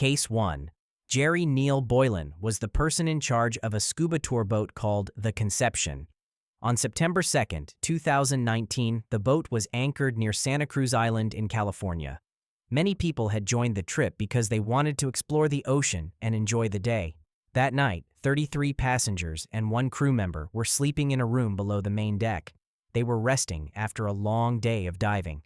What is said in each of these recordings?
Case 1. Jerry Neil Boylan was the person in charge of a scuba tour boat called the Conception. On September 2, 2019, the boat was anchored near Santa Cruz Island in California. Many people had joined the trip because they wanted to explore the ocean and enjoy the day. That night, 33 passengers and one crew member were sleeping in a room below the main deck. They were resting after a long day of diving.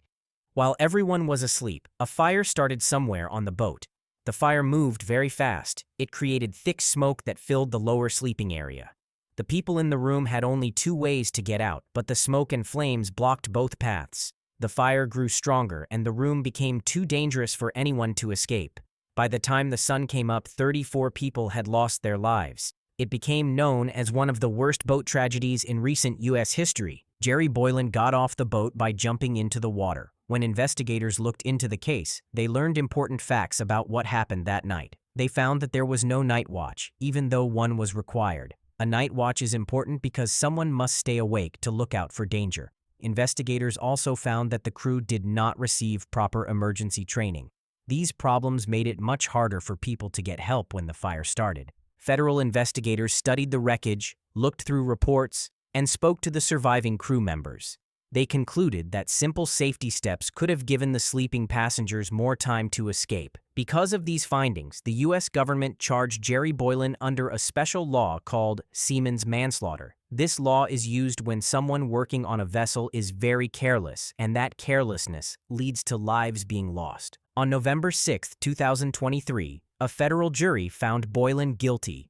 While everyone was asleep, a fire started somewhere on the boat. The fire moved very fast. It created thick smoke that filled the lower sleeping area. The people in the room had only 2 ways to get out, but the smoke and flames blocked both paths. The fire grew stronger and the room became too dangerous for anyone to escape. By the time the sun came up, 34 people had lost their lives. It became known as one of the worst boat tragedies in recent U.S. history. Jerry Boylan got off the boat by jumping into the water. When investigators looked into the case, they learned important facts about what happened that night. They found that there was no night watch, even though one was required. A night watch is important because someone must stay awake to look out for danger. Investigators also found that the crew did not receive proper emergency training. These problems made it much harder for people to get help when the fire started. Federal investigators studied the wreckage, looked through reports, and spoke to the surviving crew members. They concluded that simple safety steps could have given the sleeping passengers more time to escape. Because of these findings, the U.S. government charged Jerry Boylan under a special law called seaman's manslaughter. This law is used when someone working on a vessel is very careless, and that carelessness leads to lives being lost. On November 6, 2023, a federal jury found Boylan guilty.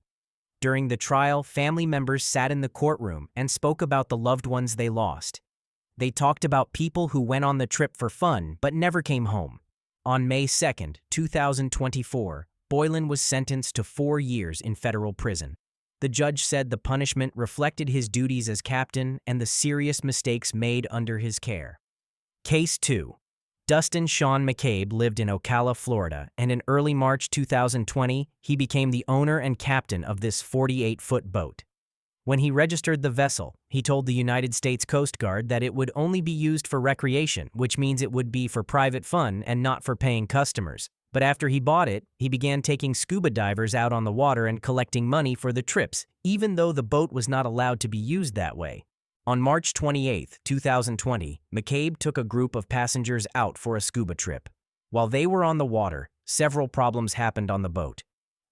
During the trial, family members sat in the courtroom and spoke about the loved ones they lost. They talked about people who went on the trip for fun but never came home. On May 2, 2024, Boylan was sentenced to 4 years in federal prison. The judge said the punishment reflected his duties as captain and the serious mistakes made under his care. Case 2. Dustin Sean McCabe lived in Ocala, Florida, and in early March 2020, he became the owner and captain of this 48-foot boat. When he registered the vessel, he told the United States Coast Guard that it would only be used for recreation, which means it would be for private fun and not for paying customers. But after he bought it, he began taking scuba divers out on the water and collecting money for the trips, even though the boat was not allowed to be used that way. On March 28, 2020, McCabe took a group of passengers out for a scuba trip. While they were on the water, several problems happened on the boat.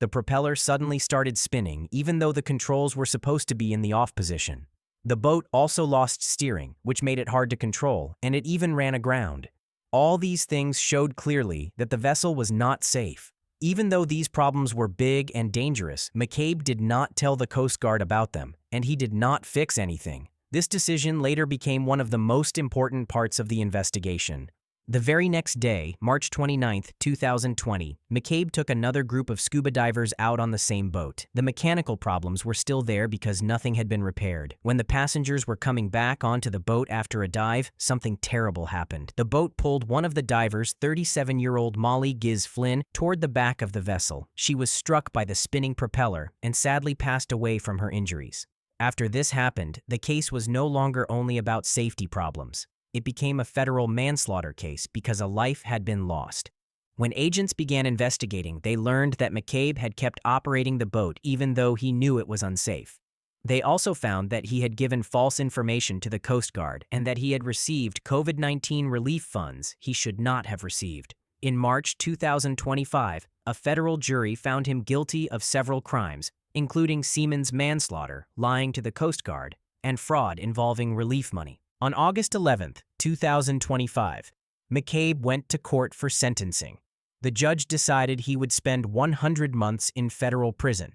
The propeller suddenly started spinning, even though the controls were supposed to be in the off position. The boat also lost steering, which made it hard to control, and it even ran aground. All these things showed clearly that the vessel was not safe. Even though these problems were big and dangerous, McCabe did not tell the Coast Guard about them, and he did not fix anything. This decision later became one of the most important parts of the investigation. The very next day, March 29, 2020, McCabe took another group of scuba divers out on the same boat. The mechanical problems were still there because nothing had been repaired. When the passengers were coming back onto the boat after a dive, something terrible happened. The boat pulled one of the divers, 37-year-old Molly Giz Flynn, toward the back of the vessel. She was struck by the spinning propeller and sadly passed away from her injuries. After this happened, the case was no longer only about safety problems. It became a federal manslaughter case because a life had been lost. When agents began investigating, they learned that McCabe had kept operating the boat even though he knew it was unsafe. They also found that he had given false information to the Coast Guard and that he had received COVID-19 relief funds he should not have received. In March 2025, a federal jury found him guilty of several crimes, including seaman's manslaughter, lying to the Coast Guard, and fraud involving relief money. On August 11, 2025, McCabe went to court for sentencing. The judge decided he would spend 100 months in federal prison.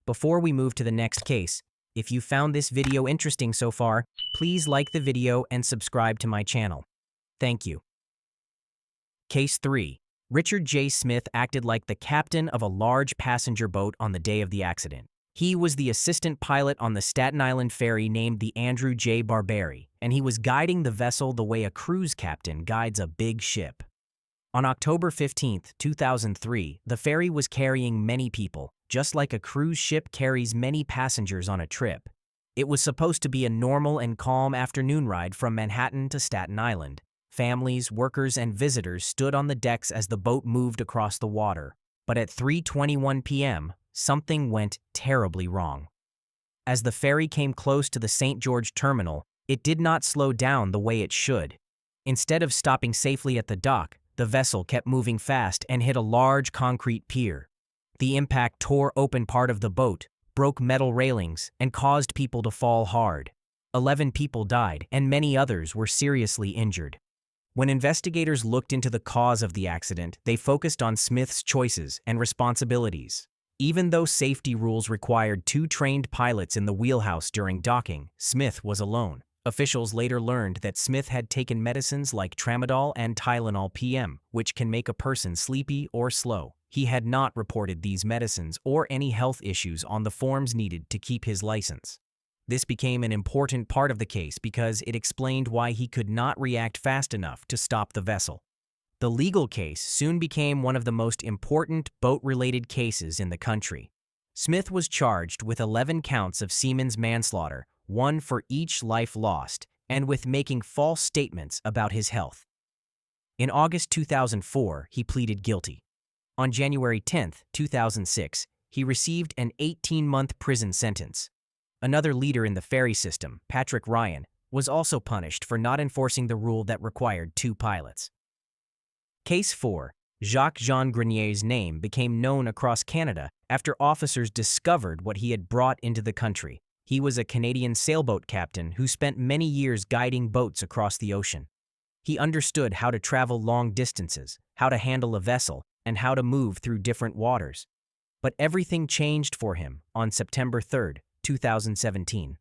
Before we move to the next case, if you found this video interesting so far, please like the video and subscribe to my channel. Thank you. Case 3. Richard J. Smith acted like the captain of a large passenger boat on the day of the accident. He was the assistant pilot on the Staten Island ferry named the Andrew J. Barberi, and he was guiding the vessel the way a cruise captain guides a big ship. On October 15, 2003, the ferry was carrying many people, just like a cruise ship carries many passengers on a trip. It was supposed to be a normal and calm afternoon ride from Manhattan to Staten Island. Families, workers, and visitors stood on the decks as the boat moved across the water. But at 3:21 p.m., something went terribly wrong. As the ferry came close to the St. George terminal, it did not slow down the way it should. Instead of stopping safely at the dock, the vessel kept moving fast and hit a large concrete pier. The impact tore open part of the boat, broke metal railings, and caused people to fall hard. 11 people died, and many others were seriously injured. When investigators looked into the cause of the accident, they focused on Smith's choices and responsibilities. Even though safety rules required 2 trained pilots in the wheelhouse during docking, Smith was alone. Officials later learned that Smith had taken medicines like tramadol and Tylenol PM, which can make a person sleepy or slow. He had not reported these medicines or any health issues on the forms needed to keep his license. This became an important part of the case because it explained why he could not react fast enough to stop the vessel. The legal case soon became one of the most important boat-related cases in the country. Smith was charged with 11 counts of seaman's manslaughter, 1 for each life lost, and with making false statements about his health. In August 2004, he pleaded guilty. On January 10, 2006, he received an 18-month prison sentence. Another leader in the ferry system, Patrick Ryan, was also punished for not enforcing the rule that required 2 pilots. Case 4. Jacques-Jean Grenier's name became known across Canada after officers discovered what he had brought into the country. He was a Canadian sailboat captain who spent many years guiding boats across the ocean. He understood how to travel long distances, how to handle a vessel, and how to move through different waters. But everything changed for him on September 3, 2017.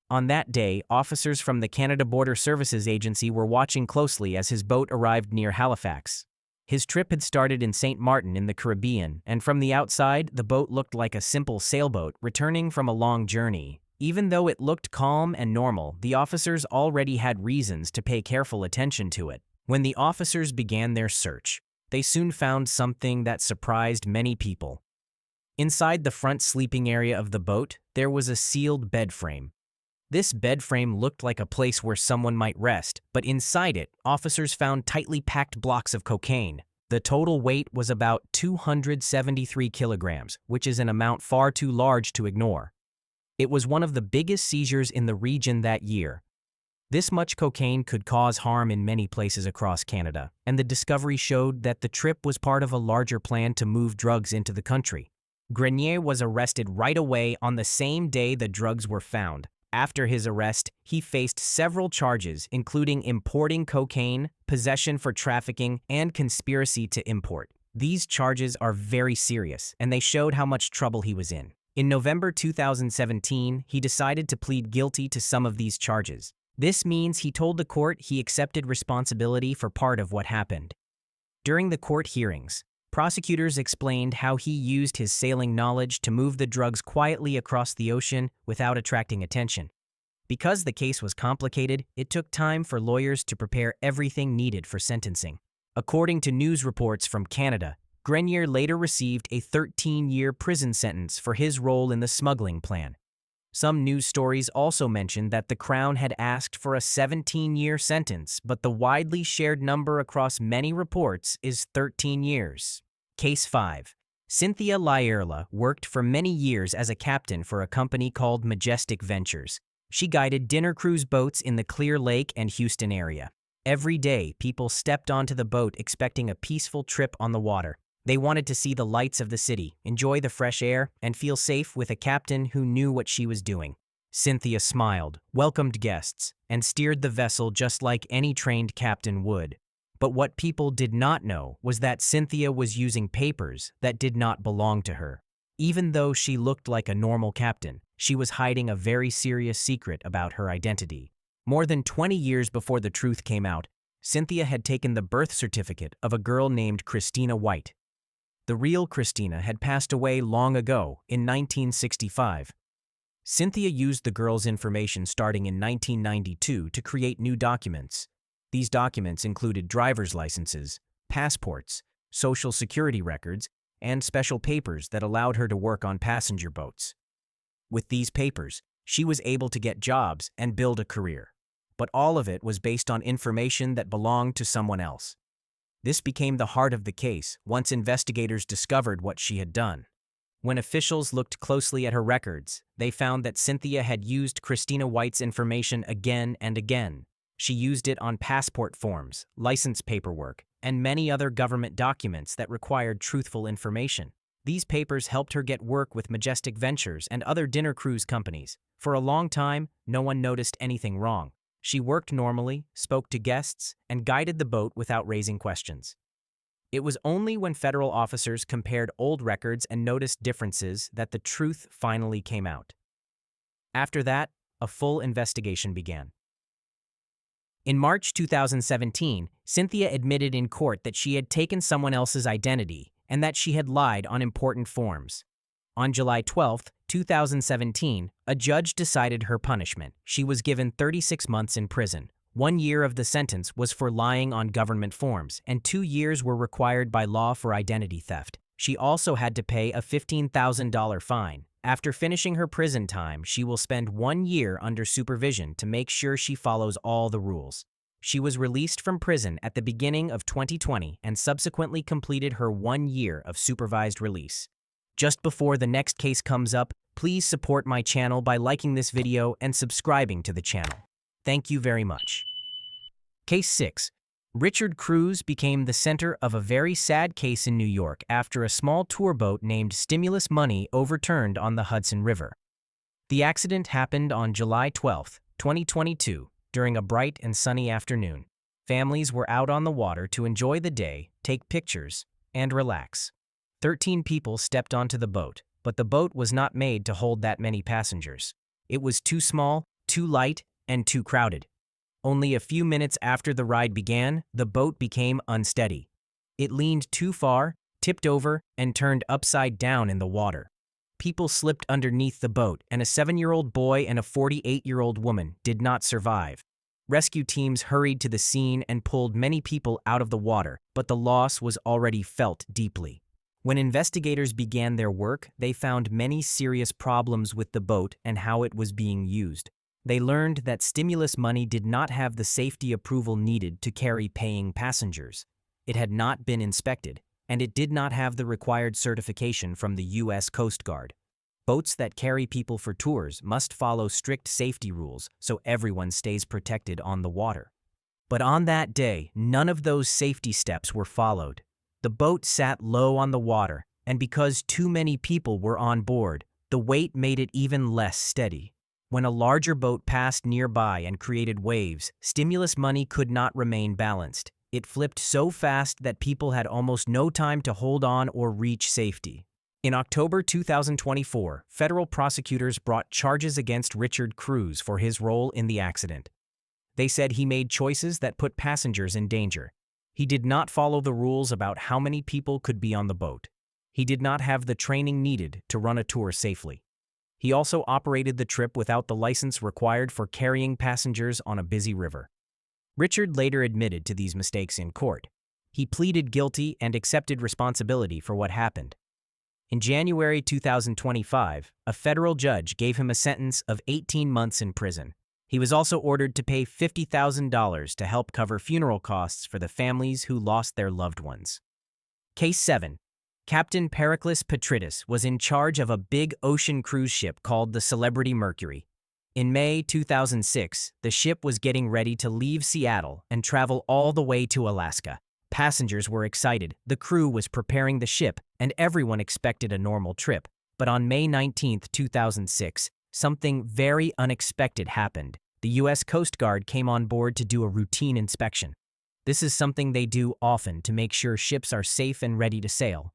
On that day, officers from the Canada Border Services Agency were watching closely as his boat arrived near Halifax. His trip had started in St. Martin in the Caribbean, and from the outside, the boat looked like a simple sailboat returning from a long journey. Even though it looked calm and normal, the officers already had reasons to pay careful attention to it. When the officers began their search, they soon found something that surprised many people. Inside the front sleeping area of the boat, there was a sealed bed frame. This bed frame looked like a place where someone might rest, but inside it, officers found tightly packed blocks of cocaine. The total weight was about 273 kilograms, which is an amount far too large to ignore. It was one of the biggest seizures in the region that year. This much cocaine could cause harm in many places across Canada, and the discovery showed that the trip was part of a larger plan to move drugs into the country. Grenier was arrested right away on the same day the drugs were found. After his arrest, he faced several charges, including importing cocaine, possession for trafficking, and conspiracy to import. These charges are very serious, and they showed how much trouble he was in. In November 2017, he decided to plead guilty to some of these charges. This means he told the court he accepted responsibility for part of what happened. During the court hearings, prosecutors explained how he used his sailing knowledge to move the drugs quietly across the ocean without attracting attention. Because the case was complicated, it took time for lawyers to prepare everything needed for sentencing. According to news reports from Canada, Grenier later received a 13-year prison sentence for his role in the smuggling plan. Some news stories also mentioned that the Crown had asked for a 17-year sentence, but the widely shared number across many reports is 13 years. Case 5. Cynthia Laierla worked for many years as a captain for a company called Majestic Ventures. She guided dinner cruise boats in the Clear Lake and Houston area. Every day, people stepped onto the boat expecting a peaceful trip on the water. They wanted to see the lights of the city, enjoy the fresh air, and feel safe with a captain who knew what she was doing. Cynthia smiled, welcomed guests, and steered the vessel just like any trained captain would. But what people did not know was that Cynthia was using papers that did not belong to her. Even though she looked like a normal captain, she was hiding a very serious secret about her identity. More than 20 years before the truth came out, Cynthia had taken the birth certificate of a girl named Christina White. The real Christina had passed away long ago, in 1965. Cynthia used the girl's information starting in 1992 to create new documents. These documents included driver's licenses, passports, social security records, and special papers that allowed her to work on passenger boats. With these papers, she was able to get jobs and build a career. But all of it was based on information that belonged to someone else. This became the heart of the case once investigators discovered what she had done. When officials looked closely at her records, they found that Cynthia had used Christina White's information again and again. She used it on passport forms, license paperwork, and many other government documents that required truthful information. These papers helped her get work with Majestic Ventures and other dinner cruise companies. For a long time, no one noticed anything wrong. She worked normally, spoke to guests, and guided the boat without raising questions. It was only when federal officers compared old records and noticed differences that the truth finally came out. After that, a full investigation began. In March 2017, Cynthia admitted in court that she had taken someone else's identity and that she had lied on important forms. On July 12, 2017, a judge decided her punishment. She was given 36 months in prison. 1 year of the sentence was for lying on government forms, and 2 years were required by law for identity theft. She also had to pay a $15,000 fine. After finishing her prison time, she will spend 1 year under supervision to make sure she follows all the rules. She was released from prison at the beginning of 2020 and subsequently completed her 1 year of supervised release. Just before the next case comes up, please support my channel by liking this video and subscribing to the channel. Thank you very much. Case 6. Richard Cruise became the center of a very sad case in New York after a small tour boat named Stimulus Money overturned on the Hudson River. The accident happened on July 12, 2022, during a bright and sunny afternoon. Families were out on the water to enjoy the day, take pictures, and relax. 13 people stepped onto the boat, but the boat was not made to hold that many passengers. It was too small, too light, and too crowded. Only a few minutes after the ride began, the boat became unsteady. It leaned too far, tipped over, and turned upside down in the water. People slipped underneath the boat, and a 7-year-old boy and a 48-year-old woman did not survive. Rescue teams hurried to the scene and pulled many people out of the water, but the loss was already felt deeply. When investigators began their work, they found many serious problems with the boat and how it was being used. They learned that Stimulus Money did not have the safety approval needed to carry paying passengers. It had not been inspected, and it did not have the required certification from the U.S. Coast Guard. Boats that carry people for tours must follow strict safety rules so everyone stays protected on the water. But on that day, none of those safety steps were followed. The boat sat low on the water, and because too many people were on board, the weight made it even less steady. When a larger boat passed nearby and created waves, Stimulus Money could not remain balanced. It flipped so fast that people had almost no time to hold on or reach safety. In October 2024, federal prosecutors brought charges against Richard Cruise for his role in the accident. They said he made choices that put passengers in danger. He did not follow the rules about how many people could be on the boat. He did not have the training needed to run a tour safely. He also operated the trip without the license required for carrying passengers on a busy river. Richard later admitted to these mistakes in court. He pleaded guilty and accepted responsibility for what happened. In January 2025, a federal judge gave him a sentence of 18 months in prison. He was also ordered to pay $50,000 to help cover funeral costs for the families who lost their loved ones. Case 7. Captain Pericles Petritis was in charge of a big ocean cruise ship called the Celebrity Mercury. In May 2006, the ship was getting ready to leave Seattle and travel all the way to Alaska. Passengers were excited, the crew was preparing the ship, and everyone expected a normal trip. But on May 19, 2006, something very unexpected happened. The U.S. Coast Guard came on board to do a routine inspection. This is something they do often to make sure ships are safe and ready to sail.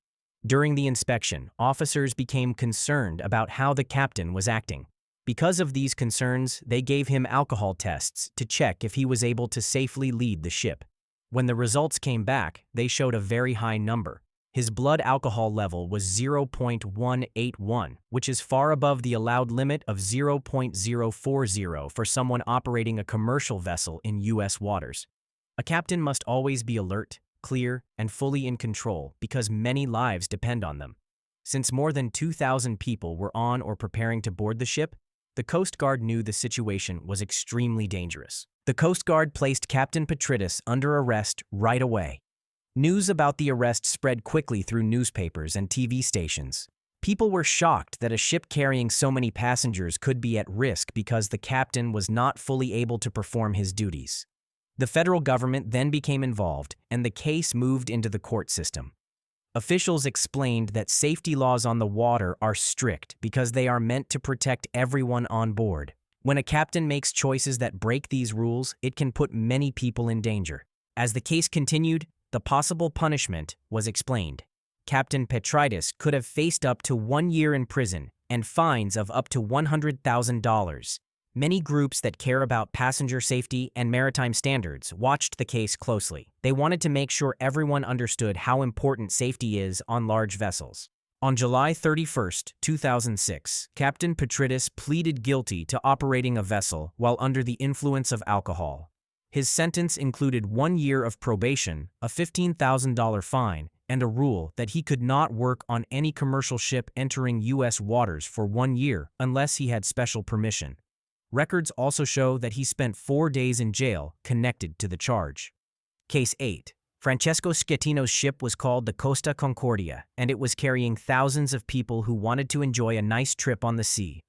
During the inspection, officers became concerned about how the captain was acting. Because of these concerns, they gave him alcohol tests to check if he was able to safely lead the ship. When the results came back, they showed a very high number. His blood alcohol level was 0.181, which is far above the allowed limit of 0.040 for someone operating a commercial vessel in U.S. waters. A captain must always be alert, clear, and fully in control because many lives depend on them. Since more than 2,000 people were on or preparing to board the ship, the Coast Guard knew the situation was extremely dangerous. The Coast Guard placed Captain Petritis under arrest right away. News about the arrest spread quickly through newspapers and TV stations. People were shocked that a ship carrying so many passengers could be at risk because the captain was not fully able to perform his duties. The federal government then became involved, and the case moved into the court system. Officials explained that safety laws on the water are strict because they are meant to protect everyone on board. When a captain makes choices that break these rules, it can put many people in danger. As the case continued, the possible punishment was explained. Captain Petrides could have faced up to 1 year in prison and fines of up to $100,000. Many groups that care about passenger safety and maritime standards watched the case closely. They wanted to make sure everyone understood how important safety is on large vessels. On July 31, 2006, Captain Petrides pleaded guilty to operating a vessel while under the influence of alcohol. His sentence included 1 year of probation, a $15,000 fine, and a rule that he could not work on any commercial ship entering U.S. waters for 1 year unless he had special permission. Records also show that he spent 4 days in jail connected to the charge. Case 8. Francesco Schettino's ship was called the Costa Concordia, and it was carrying thousands of people who wanted to enjoy a nice trip on the sea.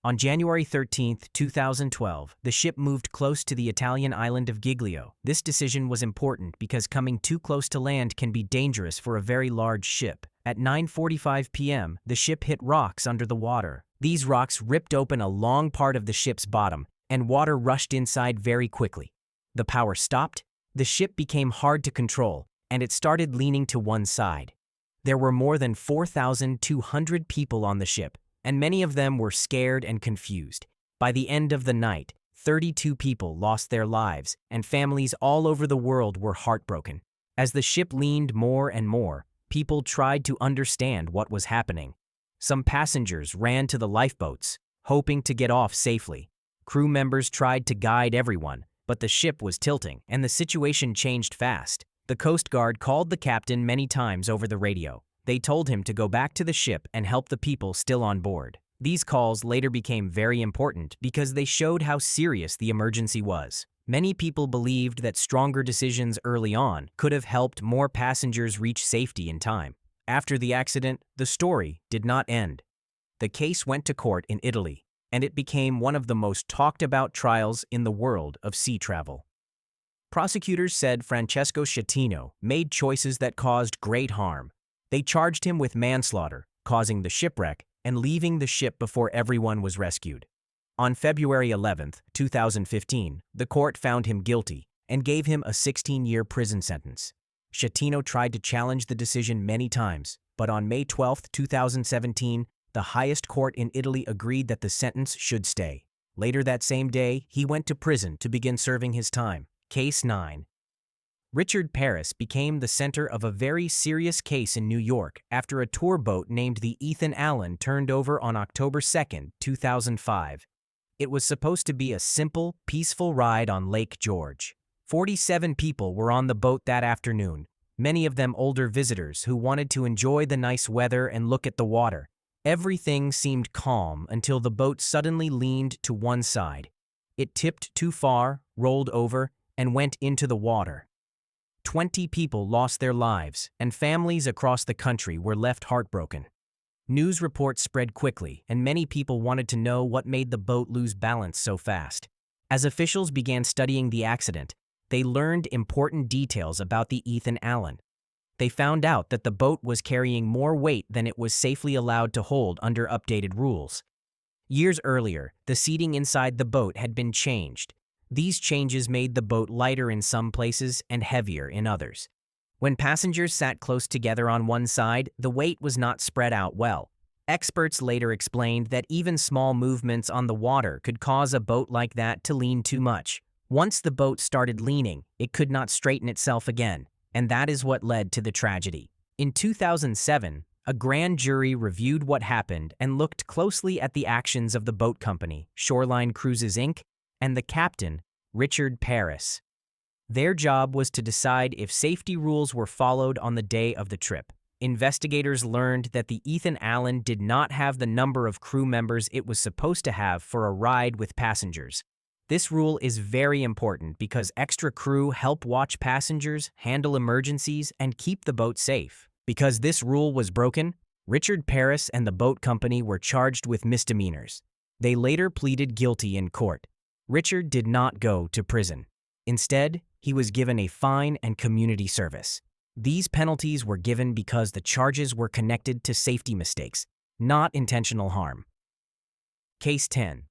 On January 13, 2012, the ship moved close to the Italian island of Giglio. This decision was important because coming too close to land can be dangerous for a very large ship. At 9:45 p.m., the ship hit rocks under the water. These rocks ripped open a long part of the ship's bottom, and water rushed inside very quickly. The power stopped, the ship became hard to control, and it started leaning to one side. There were more than 4,200 people on the ship, and many of them were scared and confused. By the end of the night, 32 people lost their lives, and families all over the world were heartbroken. As the ship leaned more and more, people tried to understand what was happening. Some passengers ran to the lifeboats, hoping to get off safely. Crew members tried to guide everyone, but the ship was tilting, and the situation changed fast. The Coast Guard called the captain many times over the radio. They told him to go back to the ship and help the people still on board. These calls later became very important because they showed how serious the emergency was. Many people believed that stronger decisions early on could have helped more passengers reach safety in time. After the accident, the story did not end. The case went to court in Italy, and it became one of the most talked about trials in the world of sea travel. Prosecutors said Francesco Schettino made choices that caused great harm. They charged him with manslaughter, causing the shipwreck, and leaving the ship before everyone was rescued. On February 11, 2015, the court found him guilty and gave him a 16-year prison sentence. Schettino tried to challenge the decision many times, but on May 12, 2017, the highest court in Italy agreed that the sentence should stay. Later that same day, he went to prison to begin serving his time. Case 9. Richard Paris became the center of a very serious case in New York after a tour boat named the Ethan Allen turned over on October 2, 2005. It was supposed to be a simple, peaceful ride on Lake George. 47 people were on the boat that afternoon, many of them older visitors who wanted to enjoy the nice weather and look at the water. Everything seemed calm until the boat suddenly leaned to one side. It tipped too far, rolled over, and went into the water. 20 people lost their lives, and families across the country were left heartbroken. News reports spread quickly, and many people wanted to know what made the boat lose balance so fast. As officials began studying the accident, they learned important details about the Ethan Allen. They found out that the boat was carrying more weight than it was safely allowed to hold under updated rules. Years earlier, the seating inside the boat had been changed. These changes made the boat lighter in some places and heavier in others. When passengers sat close together on one side, the weight was not spread out well. Experts later explained that even small movements on the water could cause a boat like that to lean too much. Once the boat started leaning, it could not straighten itself again, and that is what led to the tragedy. In 2007, a grand jury reviewed what happened and looked closely at the actions of the boat company, Shoreline Cruises Inc., and the captain, Richard Paris. Their job was to decide if safety rules were followed on the day of the trip. Investigators learned that the Ethan Allen did not have the number of crew members it was supposed to have for a ride with passengers. This rule is very important because extra crew help watch passengers, handle emergencies, and keep the boat safe. Because this rule was broken, Richard Paris and the boat company were charged with misdemeanors. They later pleaded guilty in court. Richard did not go to prison. Instead, he was given a fine and community service. These penalties were given because the charges were connected to safety mistakes, not intentional harm. Case 10.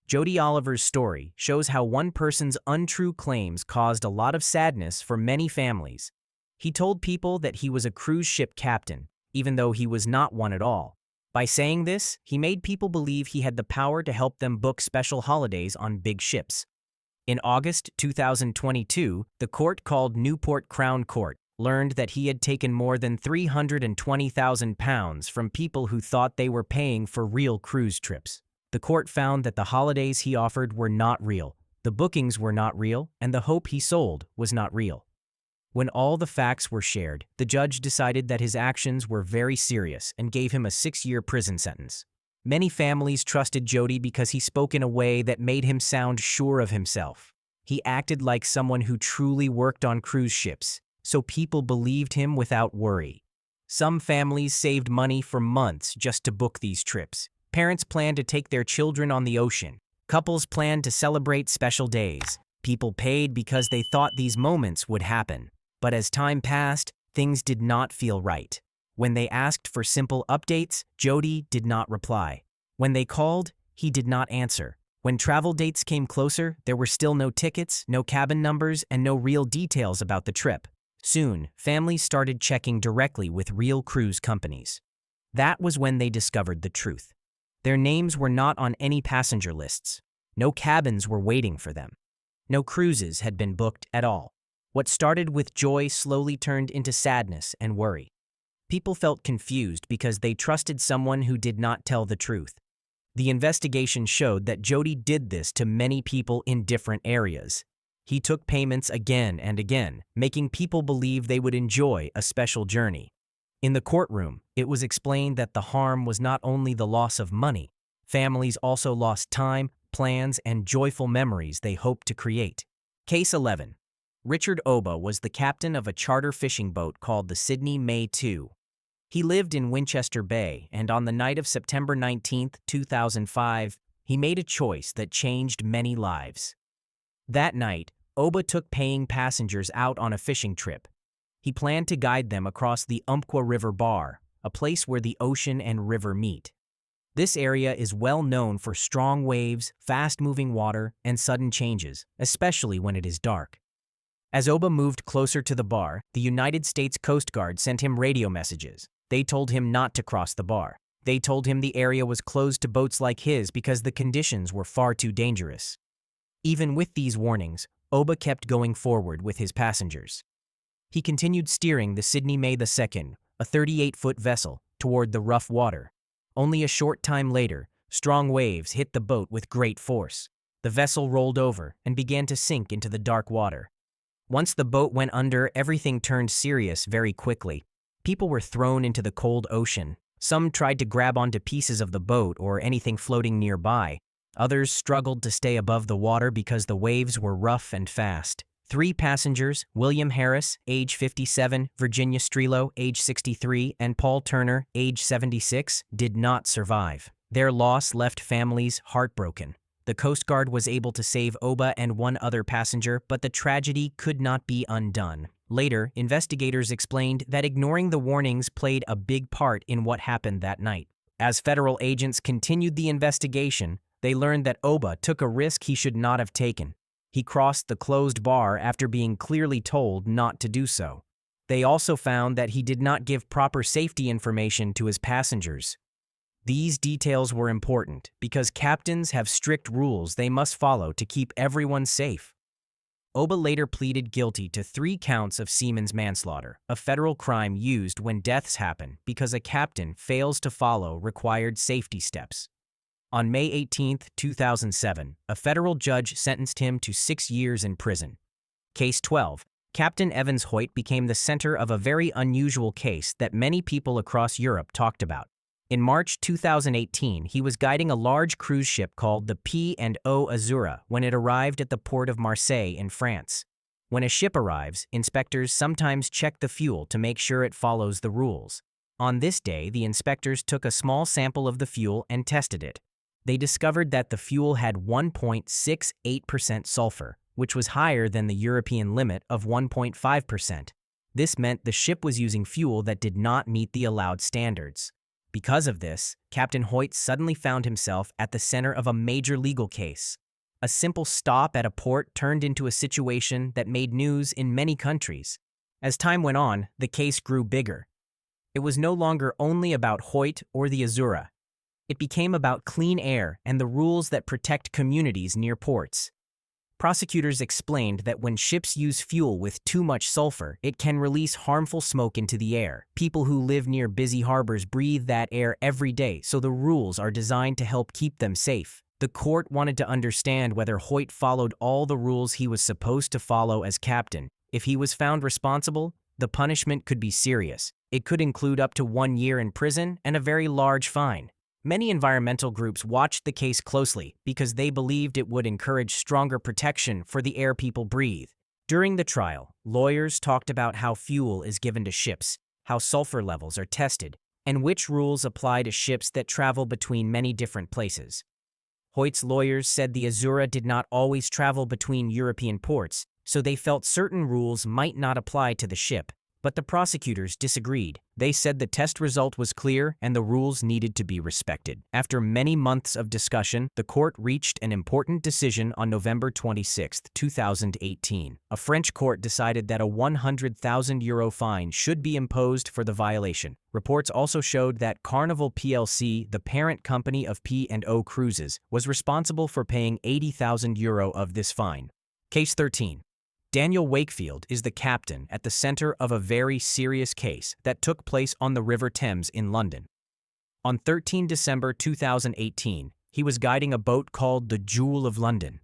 Jody Oliver's story shows how one person's untrue claims caused a lot of sadness for many families. He told people that he was a cruise ship captain, even though he was not one at all. By saying this, he made people believe he had the power to help them book special holidays on big ships. In August 2022, the court called Newport Crown Court learned that he had taken more than £320,000 from people who thought they were paying for real cruise trips. The court found that the holidays he offered were not real, the bookings were not real, and the hope he sold was not real. When all the facts were shared, the judge decided that his actions were very serious and gave him a 6-year prison sentence. Many families trusted Jody because he spoke in a way that made him sound sure of himself. He acted like someone who truly worked on cruise ships, so people believed him without worry. Some families saved money for months just to book these trips. Parents planned to take their children on the ocean. Couples planned to celebrate special days. People paid because they thought these moments would happen. But as time passed, things did not feel right. When they asked for simple updates, Jody did not reply. When they called, he did not answer. When travel dates came closer, there were still no tickets, no cabin numbers, and no real details about the trip. Soon, families started checking directly with real cruise companies. That was when they discovered the truth. Their names were not on any passenger lists. No cabins were waiting for them. No cruises had been booked at all. What started with joy slowly turned into sadness and worry. People felt confused because they trusted someone who did not tell the truth. The investigation showed that Jody did this to many people in different areas. He took payments again and again, making people believe they would enjoy a special journey. In the courtroom, it was explained that the harm was not only the loss of money. Families also lost time, plans, and joyful memories they hoped to create. Case 11. Richard Oba was the captain of a charter fishing boat called the Sydney May 2. He lived in Winchester Bay, and on the night of September 19, 2005, he made a choice that changed many lives. That night, Oba took paying passengers out on a fishing trip. He planned to guide them across the Umpqua River Bar, a place where the ocean and river meet. This area is well known for strong waves, fast-moving water, and sudden changes, especially when it is dark. As Oba moved closer to the bar, the United States Coast Guard sent him radio messages. They told him not to cross the bar. They told him the area was closed to boats like his because the conditions were far too dangerous. Even with these warnings, Oba kept going forward with his passengers. He continued steering the Sydney May 2, a 38-foot vessel, toward the rough water. Only a short time later, strong waves hit the boat with great force. The vessel rolled over and began to sink into the dark water. Once the boat went under, everything turned serious very quickly. People were thrown into the cold ocean. Some tried to grab onto pieces of the boat or anything floating nearby. Others struggled to stay above the water because the waves were rough and fast. 3 passengers, William Harris, age 57, Virginia Strelo, age 63, and Paul Turner, age 76, did not survive. Their loss left families heartbroken. The Coast Guard was able to save Oba and 1 other passenger, but the tragedy could not be undone. Later, investigators explained that ignoring the warnings played a big part in what happened that night. As federal agents continued the investigation, they learned that Oba took a risk he should not have taken. He crossed the closed bar after being clearly told not to do so. They also found that he did not give proper safety information to his passengers. These details were important because captains have strict rules they must follow to keep everyone safe. Oba later pleaded guilty to 3 counts of seaman's manslaughter, a federal crime used when deaths happen because a captain fails to follow required safety steps. On May 18, 2007, a federal judge sentenced him to 6 years in prison. Case 12. Captain Evans Hoyt became the center of a very unusual case that many people across Europe talked about. In March 2018, he was guiding a large cruise ship called the P&O Azura when it arrived at the port of Marseille in France. When a ship arrives, inspectors sometimes check the fuel to make sure it follows the rules. On this day, the inspectors took a small sample of the fuel and tested it. They discovered that the fuel had 1.68% sulfur, which was higher than the European limit of 1.5%. This meant the ship was using fuel that did not meet the allowed standards. Because of this, Captain Hoyt suddenly found himself at the center of a major legal case. A simple stop at a port turned into a situation that made news in many countries. As time went on, the case grew bigger. It was no longer only about Hoyt or the Azura. It became about clean air and the rules that protect communities near ports. Prosecutors explained that when ships use fuel with too much sulfur, it can release harmful smoke into the air. People who live near busy harbors breathe that air every day, so the rules are designed to help keep them safe. The court wanted to understand whether Hoyt followed all the rules he was supposed to follow as captain. If he was found responsible, the punishment could be serious. It could include up to 1 year in prison and a very large fine. Many environmental groups watched the case closely because they believed it would encourage stronger protection for the air people breathe. During the trial, lawyers talked about how fuel is given to ships, how sulfur levels are tested, and which rules apply to ships that travel between many different places. Hoyt's lawyers said the Azura did not always travel between European ports, so they felt certain rules might not apply to the ship. But the prosecutors disagreed. They said the test result was clear and the rules needed to be respected. After many months of discussion, the court reached an important decision on November 26, 2018. A French court decided that a €100,000 fine should be imposed for the violation. Reports also showed that Carnival plc, the parent company of P&O Cruises, was responsible for paying €80,000 of this fine. Case 13. Daniel Wakefield is the captain at the center of a very serious case that took place on the River Thames in London. On 13 December 2018, he was guiding a boat called the Jewel of London.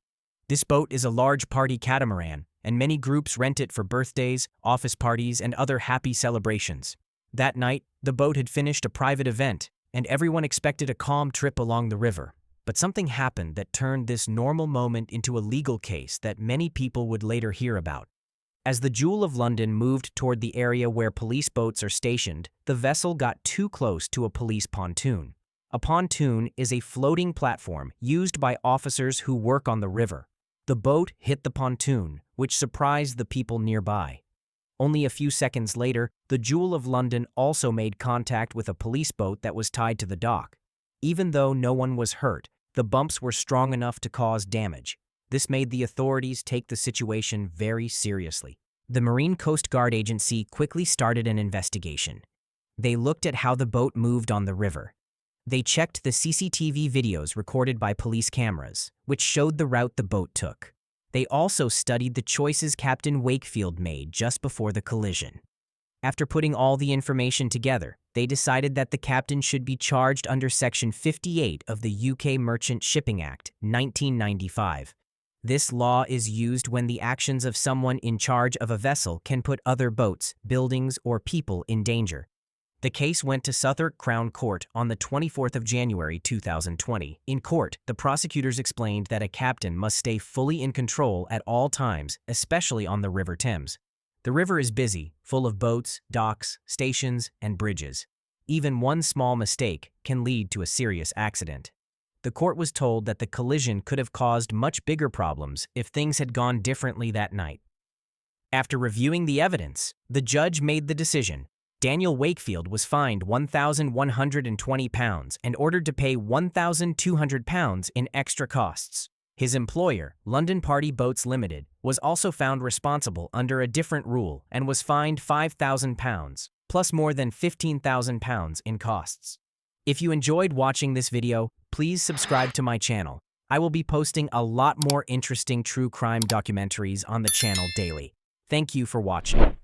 This boat is a large party catamaran, and many groups rent it for birthdays, office parties, and other happy celebrations. That night, the boat had finished a private event, and everyone expected a calm trip along the river. But something happened that turned this normal moment into a legal case that many people would later hear about. As the Jewel of London moved toward the area where police boats are stationed, the vessel got too close to a police pontoon. A pontoon is a floating platform used by officers who work on the river. The boat hit the pontoon, which surprised the people nearby. Only a few seconds later, the Jewel of London also made contact with a police boat that was tied to the dock. Even though no one was hurt, the bumps were strong enough to cause damage. This made the authorities take the situation very seriously. The Marine Coast Guard Agency quickly started an investigation. They looked at how the boat moved on the river. They checked the CCTV videos recorded by police cameras, which showed the route the boat took. They also studied the choices Captain Wakefield made just before the collision. After putting all the information together, they decided that the captain should be charged under Section 58 of the UK Merchant Shipping Act, 1995. This law is used when the actions of someone in charge of a vessel can put other boats, buildings, or people in danger. The case went to Southwark Crown Court on the 24th of January 2020. In court, the prosecutors explained that a captain must stay fully in control at all times, especially on the River Thames. The river is busy, full of boats, docks, stations, and bridges. Even one small mistake can lead to a serious accident. The court was told that the collision could have caused much bigger problems if things had gone differently that night. After reviewing the evidence, the judge made the decision. Daniel Wakefield was fined £1,120 and ordered to pay £1,200 in extra costs. His employer, London Party Boats Limited, was also found responsible under a different rule and was fined £5,000, plus more than £15,000 in costs. If you enjoyed watching this video, please subscribe to my channel. I will be posting a lot more interesting true crime documentaries on the channel daily. Thank you for watching.